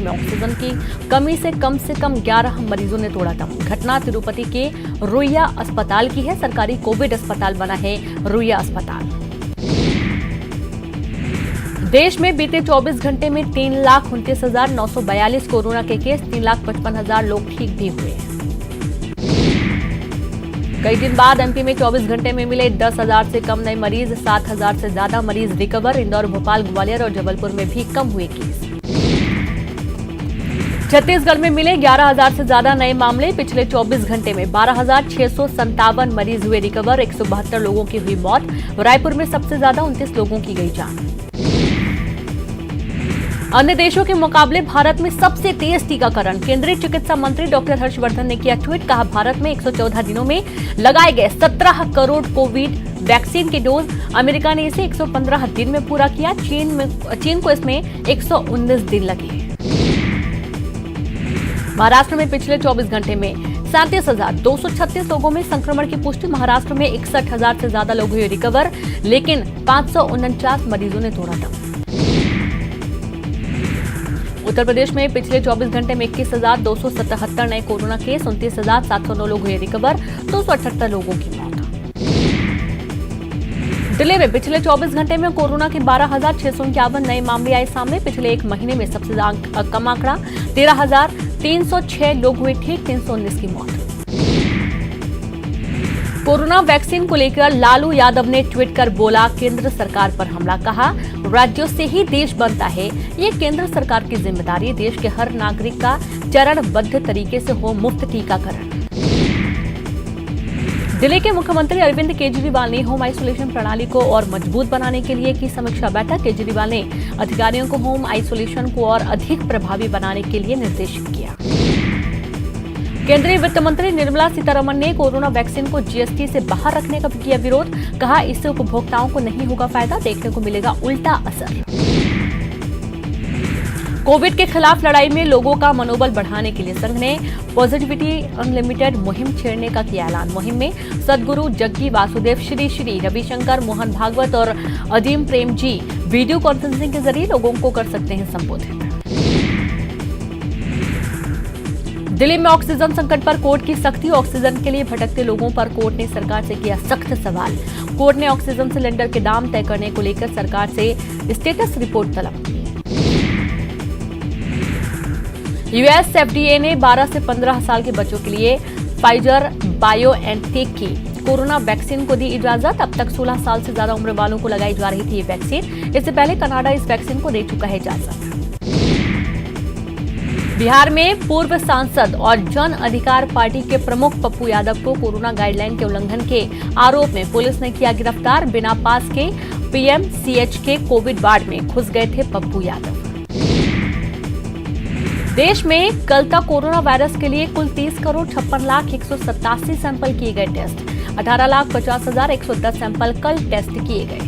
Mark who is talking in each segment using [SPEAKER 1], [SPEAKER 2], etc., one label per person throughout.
[SPEAKER 1] में ऑक्सीजन की कमी से कम 11 मरीजों ने तोड़ा दम। घटना तिरुपति के रुइया अस्पताल की है। सरकारी कोविड अस्पताल बना है रुइया अस्पताल। देश में बीते 24 घंटे में 3,29,942 कोरोना के केस, 3,55,000 लोग ठीक भी हुए हैं। कई दिन बाद एमपी में 24 घंटे में मिले 10,000 से कम नए मरीज, 7,000 से ज्यादा मरीज रिकवर। इंदौर, भोपाल, ग्वालियर और जबलपुर में भी कम हुए केस। छत्तीसगढ़ में मिले 11,000 से ज्यादा नए मामले। पिछले 24 घंटे में 12,657 मरीज हुए रिकवर। 172 लोगों की हुई मौत। रायपुर में सबसे ज्यादा 29 लोगों की गई जान। अन्य देशों के मुकाबले भारत में सबसे तेज टीकाकरण। केंद्रीय चिकित्सा मंत्री डॉक्टर हर्षवर्धन ने किया ट्वीट। कहा, भारत में 114 दिनों में लगाए गए 17 करोड़ कोविड वैक्सीन के डोज। अमेरिका ने इसे 115 दिन में पूरा किया। चीन को इसमें 119 दिन लगे। महाराष्ट्र में पिछले 24 घंटे में 37,236 लोगों में संक्रमण की पुष्टि। महाराष्ट्र में 61,000 से ज्यादा लोग हुए रिकवर, लेकिन 549 मरीजों ने तोड़ा दम। उत्तर प्रदेश में पिछले 24 घंटे में 21,277 नए कोरोना केस, 29,709 लोग हुए रिकवर, 278 लोगों की मौत। दिल्ली में पिछले 24 घंटे में कोरोना के 12,651 नए मामले आए सामने। पिछले एक महीने में सबसे कम आंकड़ा 13,306 लोग हुए ठीक, 319 की मौत। कोरोना वैक्सीन को लेकर लालू यादव ने ट्वीट कर बोला, केंद्र सरकार पर हमला। कहा, राज्यों से ही देश बनता है, ये केंद्र सरकार की जिम्मेदारी है। देश के हर नागरिक का चरणबद्ध तरीके से हो मुफ्त टीकाकरण। दिल्ली के मुख्यमंत्री अरविंद केजरीवाल ने होम आइसोलेशन प्रणाली को और मजबूत बनाने के लिए की समीक्षा बैठक। केजरीवाल ने अधिकारियों को होम आइसोलेशन को और अधिक प्रभावी बनाने के लिए निर्देशित किया। केंद्रीय वित्त मंत्री निर्मला सीतारमण ने कोरोना वैक्सीन को जीएसटी से बाहर रखने का किया विरोध। कहा, इससे उपभोक्ताओं को नहीं होगा फायदा, देखने को मिलेगा उल्टा असर। कोविड के खिलाफ लड़ाई में लोगों का मनोबल बढ़ाने के लिए संघ ने पॉजिटिविटी अनलिमिटेड मुहिम छेड़ने का किया ऐलान। मुहिम में सदगुरु जग्गी वासुदेव, श्री श्री रविशंकर, मोहन भागवत और अजीम प्रेम जी वीडियो कॉन्फ्रेंसिंग के जरिए लोगों को कर सकते हैं संबोधित। दिल्ली में ऑक्सीजन संकट पर कोर्ट की सख्ती। ऑक्सीजन के लिए भटकते लोगों पर कोर्ट ने सरकार से किया सख्त सवाल। कोर्ट ने ऑक्सीजन सिलेंडर के दाम तय करने को लेकर सरकार से स्टेटस रिपोर्ट तलब की। यूएस एफडीए ने 12 से 15 साल के बच्चों के लिए फाइजर बायोएनटेक की कोरोना वैक्सीन को दी इजाजत। अब तक 16 साल से ज्यादा उम्र वालों को लगाई जा रही थी ये वैक्सीन। इससे पहले कनाडा इस वैक्सीन को दे चुका है इजाजत। बिहार में पूर्व सांसद और जन अधिकार पार्टी के प्रमुख पप्पू यादव को कोरोना गाइडलाइन के उल्लंघन के आरोप में पुलिस ने किया गिरफ्तार। बिना पास के पीएमसीएच के कोविड वार्ड में घुस गए थे पप्पू यादव। देश में कल तक कोरोना वायरस के लिए कुल 30,56,187 सैंपल किए गए टेस्ट। 18,50,110 सैंपल कल टेस्ट किए गए।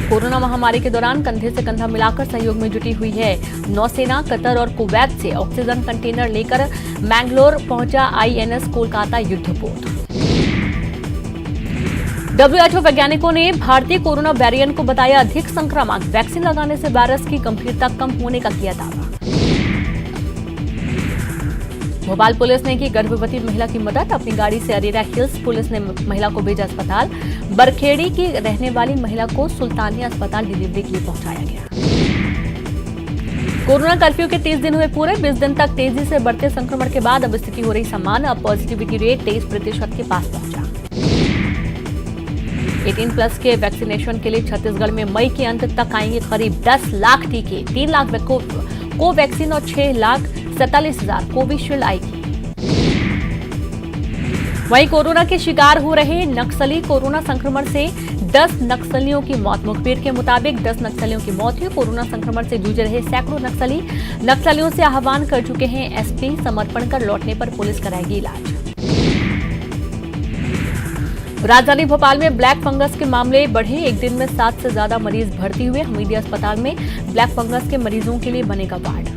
[SPEAKER 1] कोरोना महामारी के दौरान कंधे से कंधा मिलाकर सहयोग में जुटी हुई है नौसेना। कतर और कुवैत से ऑक्सीजन कंटेनर लेकर मैंगलोर पहुंचा आईएनएस कोलकाता युद्धपोत। डब्ल्यूएचओ वैज्ञानिकों ने भारतीय कोरोना वेरिएंट को बताया अधिक संक्रामक। वैक्सीन लगाने से वायरस की गंभीरता कम होने का किया दावा। भोपाल पुलिस ने की गर्भवती महिला की मदद। अपनी गाड़ी से अरेरा हिल्स पुलिस ने महिला को भेजा अस्पताल। बरखेड़ी की रहने वाली महिला को सुल्तानिया अस्पताल डिलीवरी के लिए पहुंचाया गया। कोरोना कर्फ्यू के 30 दिन हुए पूरे। 20 दिन तक तेजी से बढ़ते संक्रमण के बाद अब स्थिति हो रही सामान्य। अब पॉजिटिविटी रेट 23% के पास पहुंचा। 18+ के वैक्सीनेशन के लिए छत्तीसगढ़ में मई के अंत तक आएंगे करीब 10 लाख टीके। 3 लाख कोवैक्सीन और 6,47,000 कोविशील्ड आएगी। वहीं कोरोना के शिकार हो रहे नक्सली। कोरोना संक्रमण से 10 नक्सलियों की मौत। मुखबिर के मुताबिक 10 नक्सलियों की मौत हुई। कोरोना संक्रमण से जूझ रहे सैकड़ों नक्सलियों से आह्वान कर चुके हैं एसपी। समर्पण कर लौटने पर पुलिस कराएगी इलाज। राजधानी भोपाल में ब्लैक फंगस के मामले बढ़े। एक दिन में 7 से ज्यादा मरीज भर्ती हुए। हमीदिया अस्पताल में ब्लैक फंगस के मरीजों के लिए बनेगा वार्ड।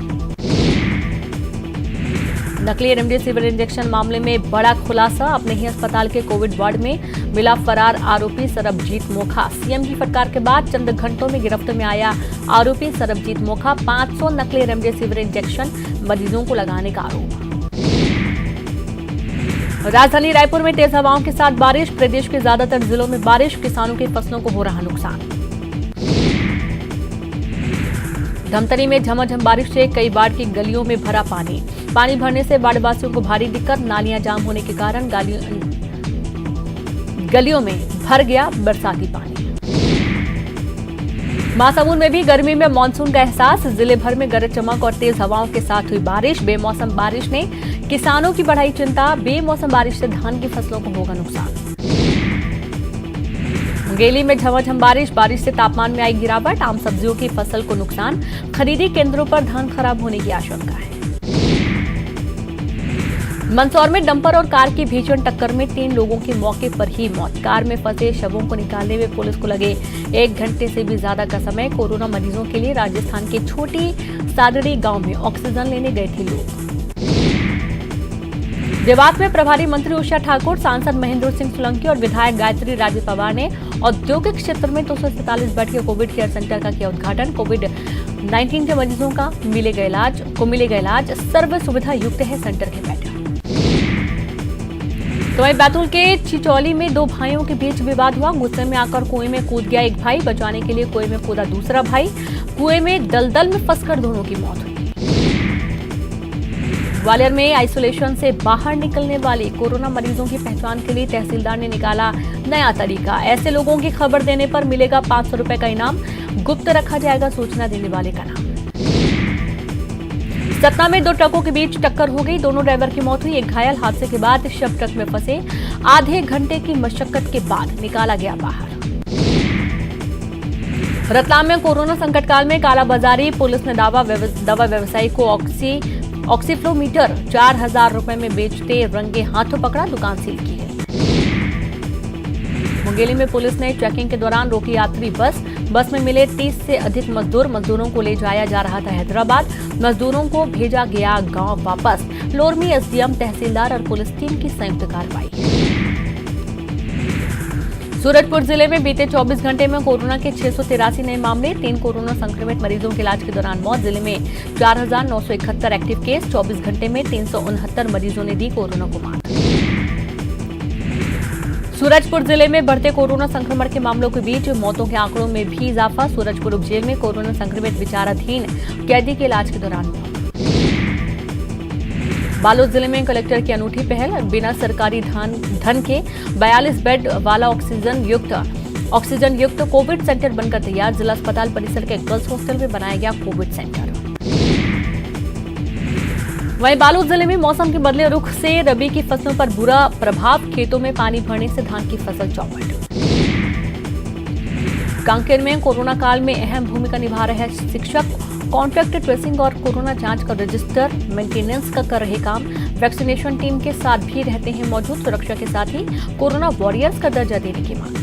[SPEAKER 1] नकली रेमडेसिविर इंजेक्शन मामले में बड़ा खुलासा। अपने ही अस्पताल के कोविड वार्ड में मिला फरार आरोपी सरबजीत मोखा। सीएम की फटकार के बाद चंद घंटों में गिरफ्त में आया आरोपी सरबजीत मोखा। 500 नकली रेमडेसिविर इंजेक्शन मरीजों को लगाने का आरोप। राजधानी रायपुर में तेज हवाओं के साथ बारिश। प्रदेश के ज्यादातर जिलों में बारिश, किसानों की फसलों को हो रहा नुकसान। धमतरी में झमाझम बारिश से कई वार्ड की गलियों में भरा पानी। पानी भरने से वार्डवासियों को भारी दिक्कत। नालियां जाम होने के कारण गलियों में भर गया बरसाती पानी। महासमुंद में भी गर्मी में मानसून का एहसास। जिले भर में गरज चमक और तेज हवाओं के साथ हुई बारिश। बेमौसम बारिश ने किसानों की बढ़ाई चिंता। बेमौसम बारिश से धान की फसलों को होगा नुकसान। मुंगेली में झमाझम बारिश से तापमान में आई गिरावट। आम सब्जियों की फसल को नुकसान। खरीदी केंद्रों पर धान खराब होने की आशंका है। मंदसौर में डंपर और कार की भीषण टक्कर में 3 लोगों की मौके पर ही मौत। कार में फंसे शवों को निकालने में पुलिस को लगे 1 घंटे से भी ज्यादा का समय। कोरोना मरीजों के लिए राजस्थान के छोटी सादड़ी गांव में ऑक्सीजन लेने गए थे लोग। देवास में प्रभारी मंत्री उषा ठाकुर, सांसद महेंद्र सिंह सोलंकी और विधायक गायत्री राजे पवार ने औद्योगिक क्षेत्र में 247 बेड के कोविड केयर सेंटर का किया उद्घाटन। कोविड-19 के मरीजों का मिलेगा इलाज। सर्व सुविधा युक्त है सेंटर के बेड। तो वहीं बैतूल के चिचौली में 2 भाइयों के बीच विवाद हुआ। गुस्से में आकर कुएं में कूद गया एक भाई। बचाने के लिए कुएं में कूदा दूसरा भाई। कुएं में दलदल में फंसकर दोनों की मौत हुई। ग्वालियर में आइसोलेशन से बाहर निकलने वाले कोरोना मरीजों की पहचान के लिए तहसीलदार ने निकाला नया तरीका। ऐसे लोगों की खबर देने पर मिलेगा 500 रुपए का इनाम। गुप्त रखा जाएगा सूचना देने वाले का नाम। सतना में 2 ट्रकों के बीच टक्कर हो गई। दोनों ड्राइवर की मौत हुई। एक घायल। हादसे के बाद शव ट्रक में फंसे। आधे घंटे की मशक्कत के बाद निकाला गया बाहर। रतलाम में कोरोना संकट काल में कालाबाजारी। पुलिस ने दवा व्यवसायी को ऑक्सीफ्लोमीटर 4000 रुपए में बेचते रंगे हाथों पकड़ा। दुकान सील की है। मुंगेली में पुलिस ने चेकिंग के दौरान रोकी यात्री बस में मिले 30 से अधिक मजदूरों को ले जाया जा रहा था हैदराबाद। मजदूरों को भेजा गया गांव वापस। लोरमी एसडीएम, तहसीलदार और पुलिस टीम की संयुक्त कार्रवाई। सूरजपुर जिले में बीते 24 घंटे में कोरोना के 683 नए मामले। 3 कोरोना संक्रमित मरीजों के इलाज के दौरान मौत। जिले में 4971 एक्टिव केस। 24 घंटे में 369 मरीजों ने दी कोरोना को मात। सूरजपुर जिले में बढ़ते कोरोना संक्रमण के मामलों के बीच मौतों के आंकड़ों में भी इजाफा। सूरजपुर उपजेल में कोरोना संक्रमित विचाराधीन कैदी के इलाज के दौरान मौत। बालोद जिले में कलेक्टर की अनूठी पहल। बिना सरकारी धन के 42 बेड वाला ऑक्सीजन युक्त कोविड सेंटर बनकर तैयार। जिला अस्पताल परिसर के गर्ल्स हॉस्टल में बनाया गया कोविड सेंटर। वहीं बालोद जिले में मौसम के बदले रुख से रबी की फसलों पर बुरा प्रभाव। खेतों में पानी भरने से धान की फसल चौपट। कांकेर में कोरोना काल में अहम भूमिका निभा रहे शिक्षक कॉन्टैक्ट ट्रेसिंग और कोरोना जांच का रजिस्टर मेंटेनेंस का कर रहे काम। वैक्सीनेशन टीम के साथ भी रहते हैं मौजूद। सुरक्षा के साथ ही कोरोना वॉरियर्स का दर्जा देने की मांग।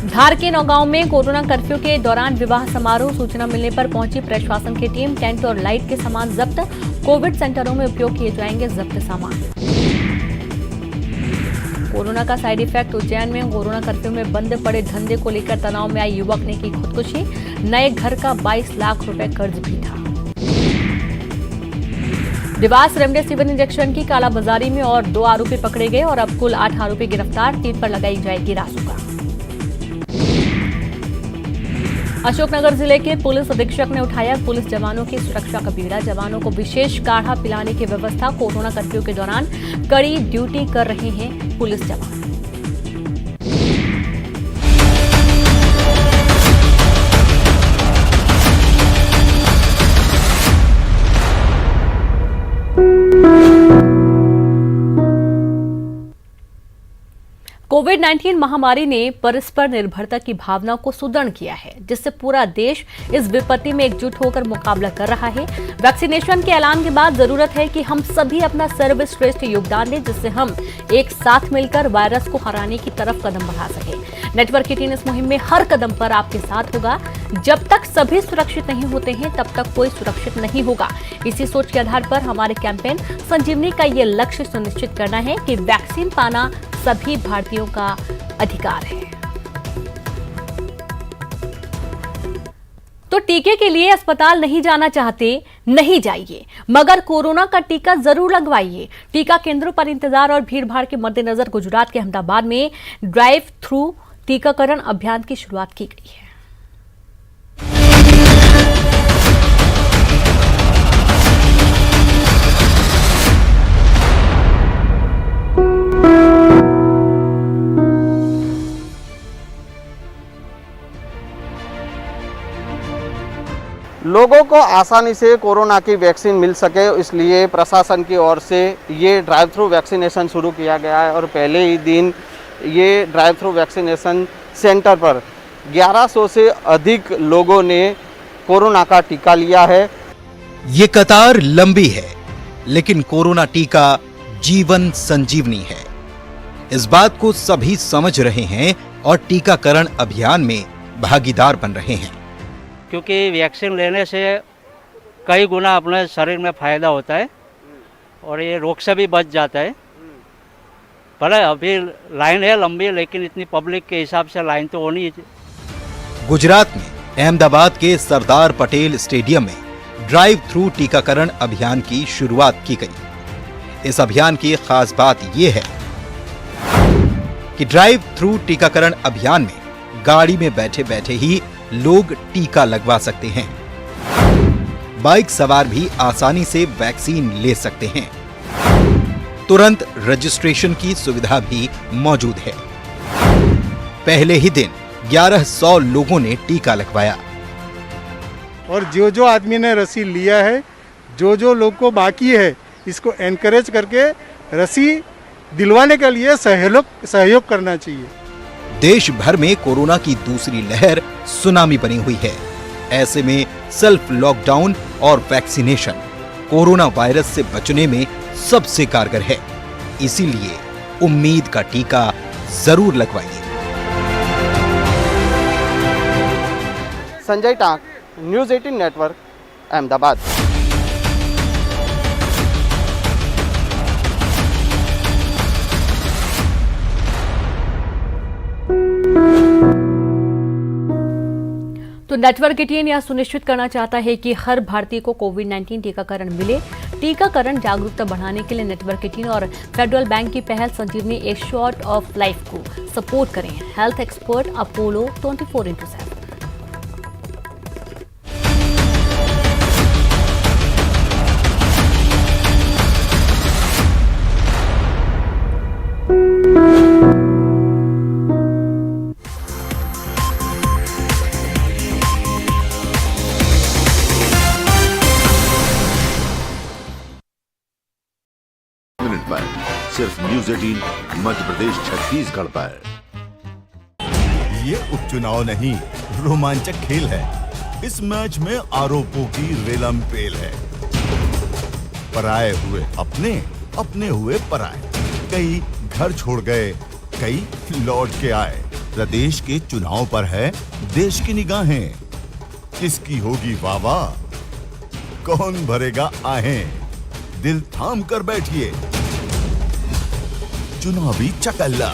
[SPEAKER 1] धार के नौगांव में कोरोना कर्फ्यू के दौरान विवाह समारोह। सूचना मिलने पर पहुंची प्रशासन की टीम। टेंट और लाइट के सामान जब्त। कोविड सेंटरों में उपयोग किए जाएंगे जब्त सामान। कोरोना का साइड इफेक्ट। उज्जैन में कोरोना कर्फ्यू में बंद पड़े धंधे को लेकर तनाव में आई युवक ने की खुदकुशी। नए घर का 22 लाख रुपए कर्ज भी था। देवास रेमडेसिविर इंजेक्शन की कालाबाजारी में और 2 आरोपी पकड़े गए और अब कुल 8 आरोपी गिरफ्तार। 3 पर लगाई जाएगी रासुका। अशोकनगर जिले के पुलिस अधीक्षक ने उठाया पुलिस जवानों की सुरक्षा का बीड़ा। जवानों को विशेष काढ़ा पिलाने की व्यवस्था। कोरोना कर्फ्यू के दौरान कड़ी ड्यूटी कर रहे हैं पुलिस जवान। कोविड-19 महामारी ने परस्पर निर्भरता की भावना को सुदृढ़ किया है, जिससे पूरा देश इस विपत्ति में एकजुट होकर मुकाबला कर रहा है। वैक्सीनेशन के ऐलान के बाद जरूरत है कि हम सभी अपना सर्वश्रेष्ठ योगदान दें, जिससे हम एक साथ मिलकर वायरस को हराने की तरफ कदम बढ़ा सकें। नेटवर्क 18 इस मुहिम में हर कदम पर आपके साथ होगा। जब तक सभी सुरक्षित नहीं होते हैं तब तक कोई सुरक्षित नहीं होगा। इसी सोच के आधार पर हमारे कैंपेन संजीवनी का ये लक्ष्य सुनिश्चित करना है कि वैक्सीन पाना सभी भारतीयों का अधिकार है। तो टीके के लिए अस्पताल नहीं जाना चाहते, नहीं जाइए, मगर कोरोना का टीका जरूर लगवाइए। टीका केंद्रों पर इंतजार और भीड़भाड़ के मद्देनजर गुजरात के अहमदाबाद में ड्राइव थ्रू टीकाकरण अभियान की शुरुआत की गई है।
[SPEAKER 2] लोगों को आसानी से कोरोना की वैक्सीन मिल सके, इसलिए प्रशासन की ओर से ये ड्राइव थ्रू वैक्सीनेशन शुरू किया गया है और पहले ही दिन ये ड्राइव थ्रू वैक्सीनेशन सेंटर पर 1100 से अधिक लोगों ने कोरोना का टीका लिया है।
[SPEAKER 3] ये कतार लंबी है, लेकिन कोरोना टीका जीवन संजीवनी है। इस बात को सभी समझ रहे हैं और टीकाकरण अभियान में भागीदार बन रहे हैं,
[SPEAKER 4] क्योंकि वैक्सीन लेने से कई गुना अपने शरीर में फ़ायदा होता है और ये रोग से भी बच जाता है। भले अभी लाइन है लंबी, लेकिन इतनी पब्लिक के हिसाब से लाइन तो होनी है।
[SPEAKER 3] गुजरात में अहमदाबाद के सरदार पटेल स्टेडियम में ड्राइव थ्रू टीकाकरण अभियान की शुरुआत की गई। इस अभियान की खास बात यह है कि ड्राइव थ्रू टीकाकरण अभियान में गाड़ी में बैठे बैठे ही लोग टीका लगवा सकते हैं। बाइक सवार भी आसानी से वैक्सीन ले सकते हैं। तुरंत रजिस्ट्रेशन की सुविधा भी मौजूद है। पहले ही दिन 1100 लोगों ने टीका लगवाया
[SPEAKER 5] और जो आदमी ने रसी लिया है, जो लोग को बाकी है, इसको एनकरेज करके रसी दिलवाने के लिए सहयोग करना चाहिए।
[SPEAKER 3] देश भर में कोरोना की दूसरी लहर सुनामी बनी हुई है। ऐसे में सेल्फ लॉकडाउन और वैक्सीनेशन कोरोना वायरस से बचने में सबसे कारगर है। इसीलिए उम्मीद का टीका जरूर लगवाइए।
[SPEAKER 2] Sanjay Tank, news 18 network, Ahmedabad.
[SPEAKER 1] तो नेटवर्क 18 यह सुनिश्चित करना चाहता है कि हर भारतीय को कोविड-19 टीकाकरण मिले। टीकाकरण जागरूकता बढ़ाने के लिए नेटवर्क 18 और फेडरल बैंक की पहल संजीवनी ए शॉट ऑफ लाइफ को सपोर्ट करें। Health expert Apollo 24x7।
[SPEAKER 6] सिर्फ न्यूज़ 18 मध्य प्रदेश छत्तीसगढ़ पर।
[SPEAKER 7] ये उपचुनाव नहीं, रोमांचक खेल है। इस मैच में आरोपों की रेलम पेल है। पराए हुए अपने, अपने हुए पराए। कई घर छोड़ गए, कई लौट के आए। प्रदेश के चुनाव पर है देश की निगाहें। किसकी होगी वाह, कौन भरेगा आहें। दिल थाम कर बैठिए, चुनावी चकल्ला।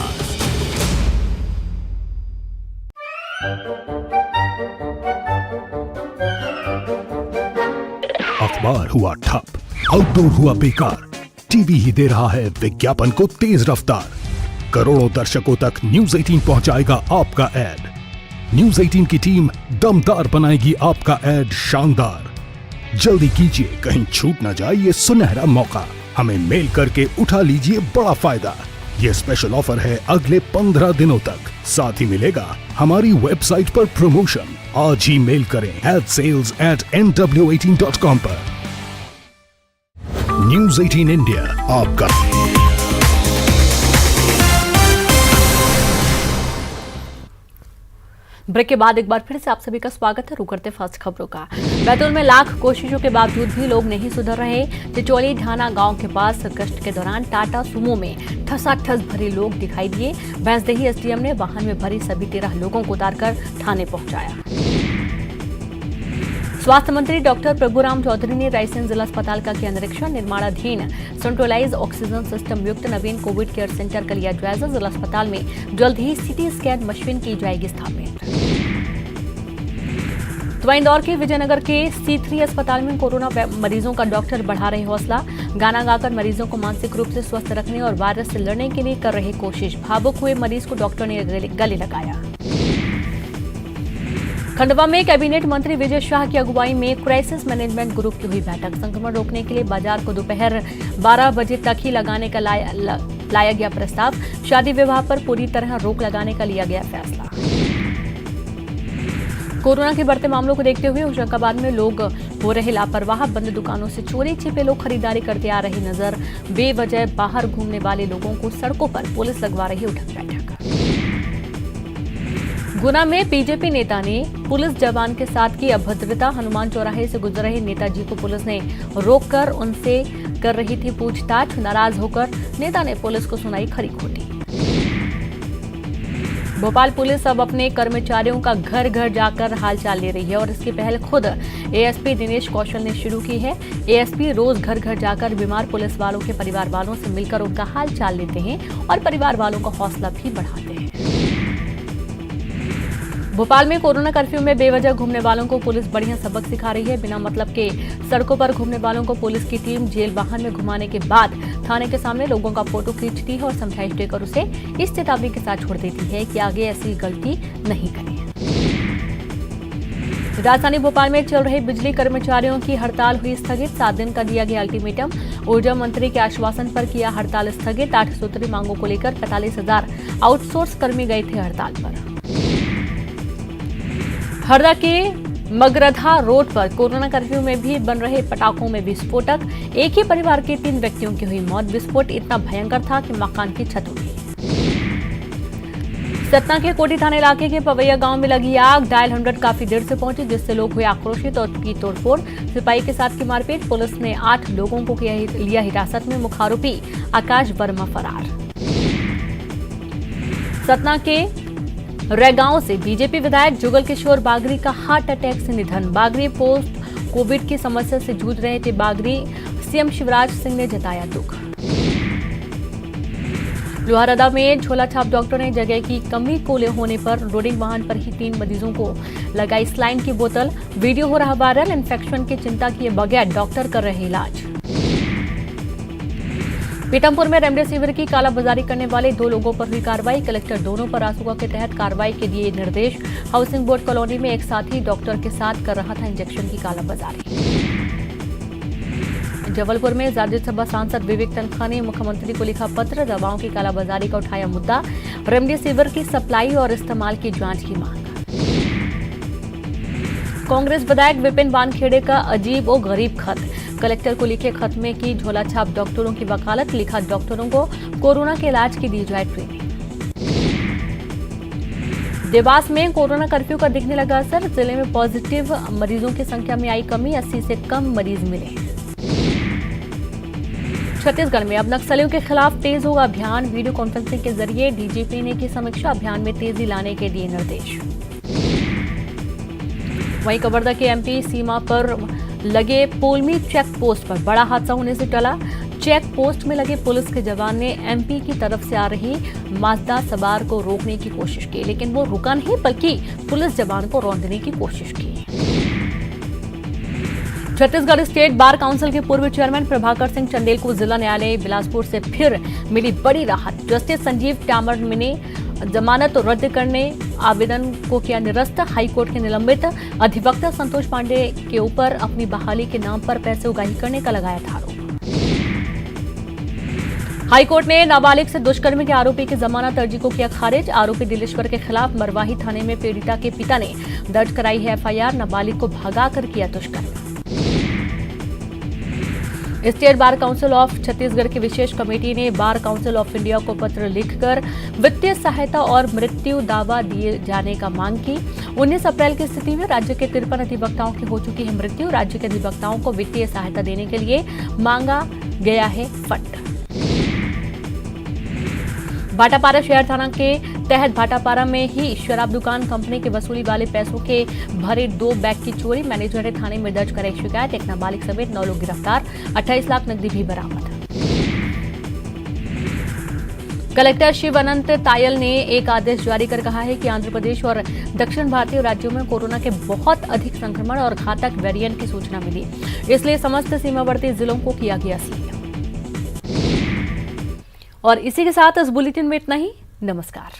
[SPEAKER 8] अखबार हुआ ठप, आउटडोर हुआ बेकार, टीवी ही दे रहा है विज्ञापन को तेज रफ्तार। करोड़ों दर्शकों तक न्यूज़ 18 पहुंचाएगा आपका ऐड। न्यूज़ 18 की टीम दमदार बनाएगी आपका ऐड शानदार। जल्दी कीजिए, कहीं छूट ना जाए ये सुनहरा मौका। हमें मेल करके उठा लीजिए बड़ा फायदा। ये स्पेशल ऑफर है अगले 15 दिनों तक। साथ ही मिलेगा हमारी वेबसाइट पर प्रमोशन। आज ही मेल करें sales@nw18.com पर। न्यूज़ 18 इंडिया आपका।
[SPEAKER 1] ब्रेक के बाद एक बार फिर से आप सभी का स्वागत है। रुक करते फर्स्ट खबरों का। बैतूल में लाख कोशिशों के बावजूद भी लोग नहीं सुधर रहे। चिचोली ढाना गांव के पास गश्त के दौरान टाटा सुमो में ठसाठस भरे लोग दिखाई दिए। भैंसदेही एसडीएम ने वाहन में भरी सभी 13 लोगों को उतारकर थाने पहुंचाया। स्वास्थ्य मंत्री डॉक्टर प्रभुराम चौधरी ने रायसेन जिला अस्पताल का किया निरीक्षण। निर्माणाधीन सेंट्रलाइज ऑक्सीजन सिस्टम युक्त नवीन कोविड केयर सेंटर का लिया जायजा। जिला अस्पताल में जल्द ही सीटी स्कैन मशीन की जाएगी स्थापित। तो इंदौर के विजयनगर के C3 अस्पताल में कोरोना मरीजों का डॉक्टर बढ़ा रहे हौसला। गाना गाकर मरीजों को मानसिक रूप से स्वस्थ रखने और वायरस से लड़ने के लिए कर रहे कोशिश। भावुक हुए मरीज को डॉक्टर ने गले लगाया। खंडवा में कैबिनेट मंत्री विजय शाह की अगुवाई में क्राइसिस मैनेजमेंट ग्रुप की हुई बैठक। संक्रमण रोकने के लिए बाजार को दोपहर 12 बजे तक ही लगाने का लाया गया प्रस्ताव। शादी विवाह पर पूरी तरह रोक लगाने का लिया गया फैसला। कोरोना के बढ़ते मामलों को देखते हुए होशंगाबाद में लोग हो रहे लापरवाह। बंद दुकानों से चोरी छिपे लोग खरीदारी करते आ रही नजर। बेवजह बाहर घूमने वाले लोगों को सड़कों पर पुलिस लगवा रही उठक बैठक। गुना में बीजेपी नेता ने पुलिस जवान के साथ की अभद्रता। हनुमान चौराहे से गुजर रहे नेताजी को पुलिस ने रोककर उनसे कर रही थी पूछताछ। नाराज होकर नेता ने पुलिस को सुनाई खरी खोटी। भोपाल पुलिस अब अपने कर्मचारियों का घर घर जाकर हालचाल ले रही है और इसकी पहल खुद एएसपी दिनेश कौशल ने शुरू की है। एएसपी रोज घर घर जाकर बीमार पुलिस वालों के परिवार वालों से मिलकर उनका हालचाल लेते हैं और परिवार वालों का हौसला भी बढ़ाते हैं। भोपाल में कोरोना कर्फ्यू में बेवजह घूमने वालों को पुलिस बढ़िया सबक सिखा रही है। बिना मतलब के सड़कों पर घूमने वालों को पुलिस की टीम जेल वाहन में घुमाने के बाद थाने के सामने लोगों का फोटो खींचती है और समझाइश देकर उसे इस चेतावनी के साथ छोड़ देती है कि आगे ऐसी गलती नहीं करें। राजधानी भोपाल में चल रहे बिजली कर्मचारियों की हड़ताल हुई स्थगित। 7 दिन का दिया गया अल्टीमेटम। ऊर्जा मंत्री के आश्वासन पर किया हड़ताल स्थगित। 8 सूत्री मांगों को लेकर 45,000 आउटसोर्स कर्मी गए थे हड़ताल पर। हरदा के मगरधा रोड पर कोरोना कर्फ्यू में भी बन रहे पटाखों में विस्फोटक। एक ही परिवार के 3 व्यक्तियों की हुई मौत। विस्फोट इतना भयंकर था कि मकान की छत उड़ी। सतना के कोटी थाना इलाके के पवैया गांव में लगी आग। डायल 100 काफी देर से पहुंची, जिससे लोग हुए आक्रोशित और की तोड़फोड़। सिपाही के साथ की मारपीट। पुलिस ने 8 लोगों को लिया हिरासत में। मुख्य आरोपी आकाश वर्मा फरार। सतना के रैगांव से बीजेपी विधायक जुगल किशोर बागरी का हार्ट अटैक से निधन। बागरी पोस्ट कोविड की समस्या से जूझ रहे थे। बागरी सीएम शिवराज सिंह ने जताया दुख। लोहारदा में झोला छाप डॉक्टर ने जगह की कमी को होने पर लोडिंग वाहन पर ही 3 मरीजों को लगाई स्लाइन की बोतल। वीडियो हो रहा वायरल। इन्फेक्शन की चिंता किए बगैर डॉक्टर कर रहे इलाज। पीतमपुर में रेमडेसिविर की कालाबाजारी करने वाले 2 लोगों पर हुई कार्रवाई। कलेक्टर दोनों पर रासुका के तहत कार्रवाई के दिए निर्देश। हाउसिंग बोर्ड कॉलोनी में एक साथी डॉक्टर के साथ कर रहा था इंजेक्शन की कालाबाजारी। जबलपुर में राज्यसभा सांसद विवेक तनखा ने मुख्यमंत्री को लिखा पत्र। दवाओं की कालाबाजारी का उठाया मुद्दा। रेमडेसिविर की सप्लाई और इस्तेमाल की जांच की मांग। कांग्रेस विधायक विपिन वानखेड़े का अजीब और गरीब खत। कलेक्टर को लिखे खत में की झोला छाप डॉक्टरों की वकालत। लिखा डॉक्टरों को कोरोना के इलाज की दी जाए ट्रेनिंग। देवास में कोरोना कर्फ्यू का दिखने लगा असर। जिले में पॉजिटिव मरीजों की संख्या में आई कमी। 80 से कम मरीज मिले। छत्तीसगढ़ में अब नक्सलियों के खिलाफ तेज होगा अभियान। वीडियो कॉन्फ्रेंसिंग के जरिए डीजीपी ने की समीक्षा। अभियान में तेजी लाने के दिए निर्देश। वहीं कवर्धा के एमपी सीमा पर लगे पोलमी चेक पोस्ट पर बड़ा हादसा होने से टला। चेक पोस्ट में लगे पुलिस के जवान ने एमपी की तरफ से आ रही माजदा सवार को रोकने की कोशिश की, लेकिन वो रुका नहीं बल्कि पुलिस जवान को रौंदने की कोशिश की। छत्तीसगढ़ स्टेट बार काउंसिल के पूर्व चेयरमैन प्रभाकर सिंह चंदेल को जिला न्यायालय बिलासपुर से फिर मिली बड़ी राहत। जस्टिस संजीव टामर ने जमानत रद्द करने आवेदन को किया निरस्त। हाईकोर्ट के निलंबित अधिवक्ता संतोष पांडे के ऊपर अपनी बहाली के नाम पर पैसे उगाही करने का लगाया था आरोप। हाईकोर्ट ने नाबालिग से दुष्कर्म के आरोपी की जमानत अर्जी को किया खारिज। आरोपी दिलेश्वर के खिलाफ मरवाही थाने में पीड़िता के पिता ने दर्ज कराई है एफआईआर। नाबालिग को भगाकर किया दुष्कर्म। State bar council of Chhattisgarh की विशेष कमेटी ने बार काउंसिल ऑफ इंडिया को पत्र लिखकर वित्तीय सहायता और मृत्यु दावा दिए जाने का मांग की। 19 अप्रैल की स्थिति में राज्य के 53 अधिवक्ताओं की हो चुकी है मृत्यु। राज्य के अधिवक्ताओं को वित्तीय सहायता देने के लिए मांगा गया है फंड। भाटापारा शहर थाना के तहत भाटापारा में ही शराब दुकान कंपनी के वसूली वाले पैसों के भरे 2 बैग की चोरी। मैनेजर ने थाने में दर्ज कराई शिकायत। एक नाबालिग समेत 9 लोग गिरफ्तार। 28 लाख नकदी भी बरामद। कलेक्टर शिव अनंत तायल ने एक आदेश जारी कर कहा है कि आंध्र प्रदेश और दक्षिण भारतीय राज्यों में कोरोना के बहुत अधिक संक्रमण और घातक वेरिएंट की सूचना मिली, इसलिए समस्त सीमावर्ती जिलों को किया गया सील। और इसी के साथ इस बुलेटिन में इतना ही। नमस्कार।